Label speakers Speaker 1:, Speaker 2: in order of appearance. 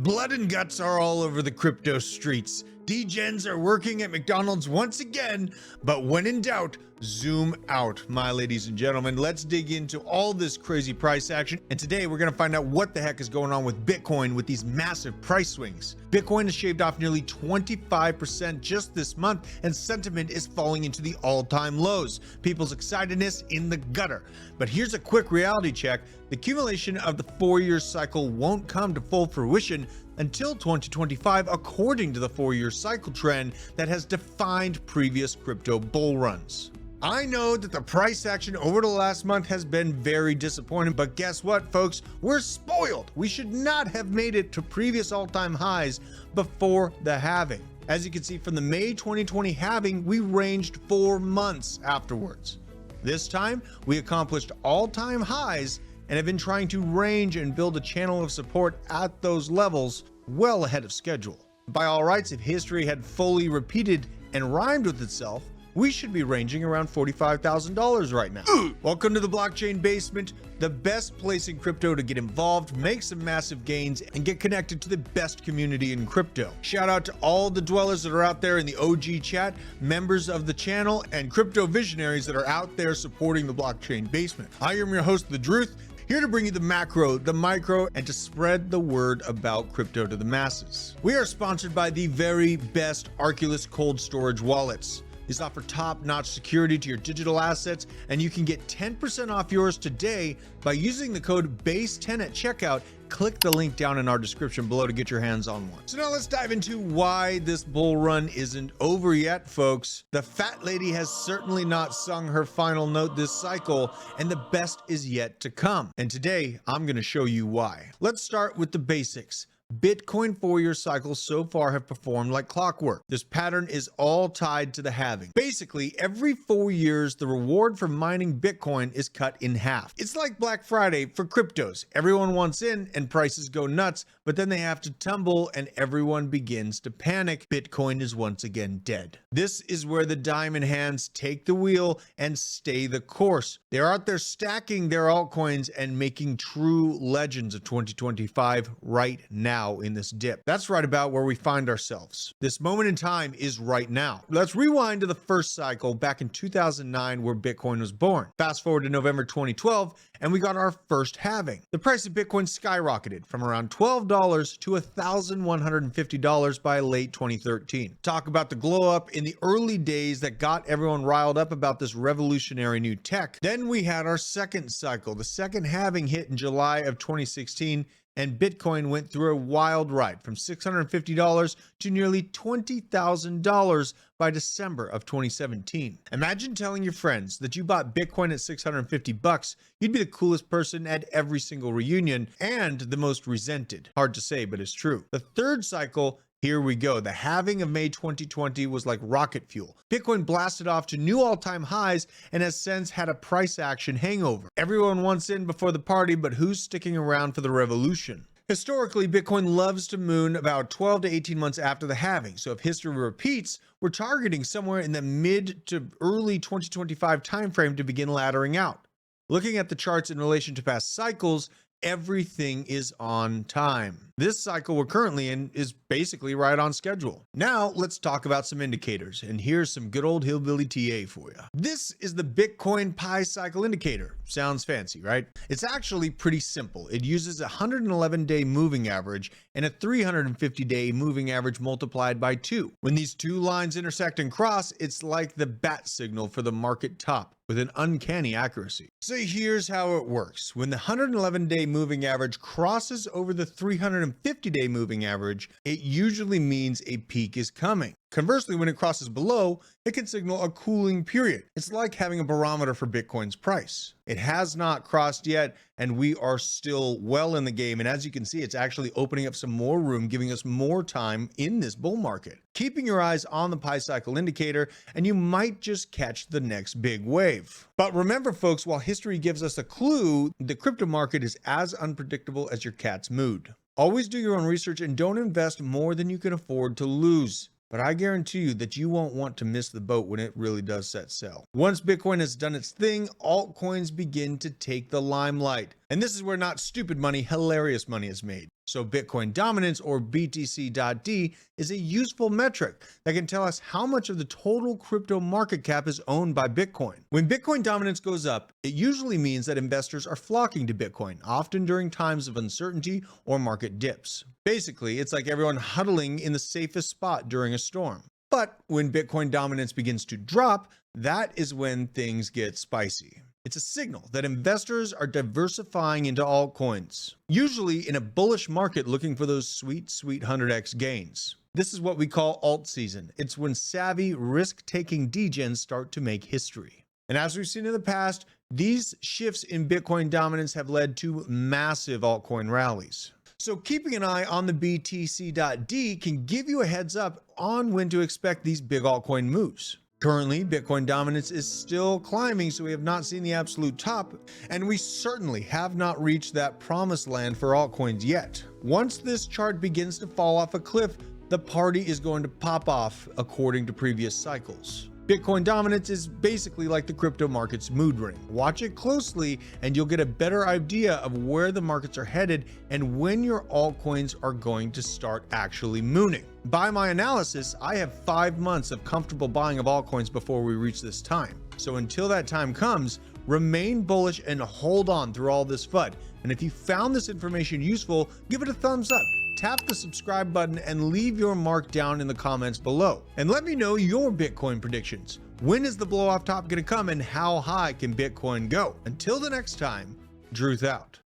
Speaker 1: Blood and guts are all over the crypto streets. Degens are working at McDonald's once again, but when in doubt, zoom out, my ladies and gentlemen. Let's dig into all this crazy price action, and today we're going to find out what the heck is going on with Bitcoin with these massive price swings. Bitcoin has shaved off nearly 25% just this month, and sentiment is falling into the all-time lows. People's excitedness in the gutter. But here's a quick reality check. The accumulation of the 4-year cycle won't come to full fruition until 2025, according to the 4-year cycle trend that has defined previous crypto bull runs. I know that the price action over the last month has been very disappointing, but guess what, folks? We're spoiled. We should not have made it to previous all-time highs before the halving. As you can see from the May 2020 halving, we ranged 4 months afterwards. This time, we accomplished all-time highs and have been trying to range and build a channel of support at those levels well ahead of schedule. By all rights, if history had fully repeated and rhymed with itself, we should be ranging around $45,000 right now. Welcome to the blockchain basement, the best place in crypto to get involved, make some massive gains, and get connected to the best community in crypto. Shout out to all the dwellers that are out there in the OG chat, members of the channel, and crypto visionaries that are out there supporting the blockchain basement. I am your host, The Druth, here to bring you the macro, the micro, and to spread the word about crypto to the masses. We are sponsored by the very best Arculus cold storage wallets. These offer top-notch security to your digital assets, and you can get 10% off yours today by using the code BASE10 at checkout. Click the link down in our description below to get your hands on one. So now let's dive into why this bull run isn't over yet, folks. The fat lady has certainly not sung her final note this cycle, and the best is yet to come. And today, I'm going to show you why. Let's start with the basics. Bitcoin 4-year cycles so far have performed like clockwork. This pattern is all tied to the halving. Basically, every 4 years, the reward for mining Bitcoin is cut in half. It's like Black Friday for cryptos. Everyone wants in and prices go nuts, but then they have to tumble and everyone begins to panic. Bitcoin is once again dead. This is where the diamond hands take the wheel and stay the course. They're out there stacking their altcoins and making true legends of 2025 right now. In this dip. That's right about where we find ourselves. This moment in time is right now. Let's rewind to the first cycle back in 2009 where Bitcoin was born. Fast forward to November 2012 and we got our first halving. The price of Bitcoin skyrocketed from around $12 to $1,150 by late 2013. Talk about the glow up in the early days that got everyone riled up about this revolutionary new tech. Then we had our second cycle. The second halving hit in July of 2016 and Bitcoin went through a wild ride from $650 to nearly $20,000 by December of 2017. Imagine telling your friends that you bought Bitcoin at 650 bucks. You'd be the coolest person at every single reunion and the most resented. Hard to say, but it's true. The third cycle, here we go. The halving of May 2020 was like rocket fuel. Bitcoin blasted off to new all-time highs and has since had a price action hangover. Everyone wants in before the party, but who's sticking around for the revolution? Historically, Bitcoin loves to moon about 12 to 18 months after the halving. So if history repeats, we're targeting somewhere in the mid to early 2025 timeframe to begin laddering out. Looking at the charts in relation to past cycles, everything is on time. This cycle we're currently in is basically right on schedule. Now let's talk about some indicators, and here's some good old hillbilly TA for you. This is the Bitcoin Pi cycle indicator. Sounds fancy, right? It's actually pretty simple. It uses a 111-day moving average and a 350-day moving average multiplied by 2. When these two lines intersect and cross, it's like the bat signal for the market top with an uncanny accuracy. So here's how it works. When the 111-day moving average crosses over the 350-day moving average, it usually means a peak is coming. Conversely, when it crosses below, it can signal a cooling period. It's like having a barometer for Bitcoin's price. It has not crossed yet, and we are still well in the game. And as you can see, it's actually opening up some more room, giving us more time in this bull market. Keeping your eyes on the Pi cycle indicator, and you might just catch the next big wave. But remember, folks, while history gives us a clue, the crypto market is as unpredictable as your cat's mood. Always do your own research and don't invest more than you can afford to lose. But I guarantee you that you won't want to miss the boat when it really does set sail. Once Bitcoin has done its thing, altcoins begin to take the limelight. And this is where not stupid money, hilarious money is made. So Bitcoin dominance, or BTC.D, is a useful metric that can tell us how much of the total crypto market cap is owned by Bitcoin. When Bitcoin dominance goes up, it usually means that investors are flocking to Bitcoin, often during times of uncertainty or market dips. Basically, it's like everyone huddling in the safest spot during a storm. But when Bitcoin dominance begins to drop, that is when things get spicy. It's a signal that investors are diversifying into altcoins, usually in a bullish market looking for those sweet 100x gains. This is what we call alt season. It's when savvy, risk-taking degens start to make history. And as we've seen in the past, these shifts in Bitcoin dominance have led to massive altcoin rallies. So keeping an eye on the BTC.D can give you a heads up on when to expect these big altcoin moves. Currently, Bitcoin dominance is still climbing, so we have not seen the absolute top, and we certainly have not reached that promised land for altcoins yet. Once this chart begins to fall off a cliff, the party is going to pop off according to previous cycles. Bitcoin dominance is basically like the crypto market's mood ring. Watch it closely and you'll get a better idea of where the markets are headed and when your altcoins are going to start actually mooning. By my analysis, I have 5 months of comfortable buying of altcoins before we reach this time. So until that time comes, remain bullish and hold on through all this FUD. And if you found this information useful, give it a thumbs up. Tap the subscribe button and leave your mark down in the comments below. And let me know your Bitcoin predictions. When is the blow off top going to come and how high can Bitcoin go? Until the next time, Druth out.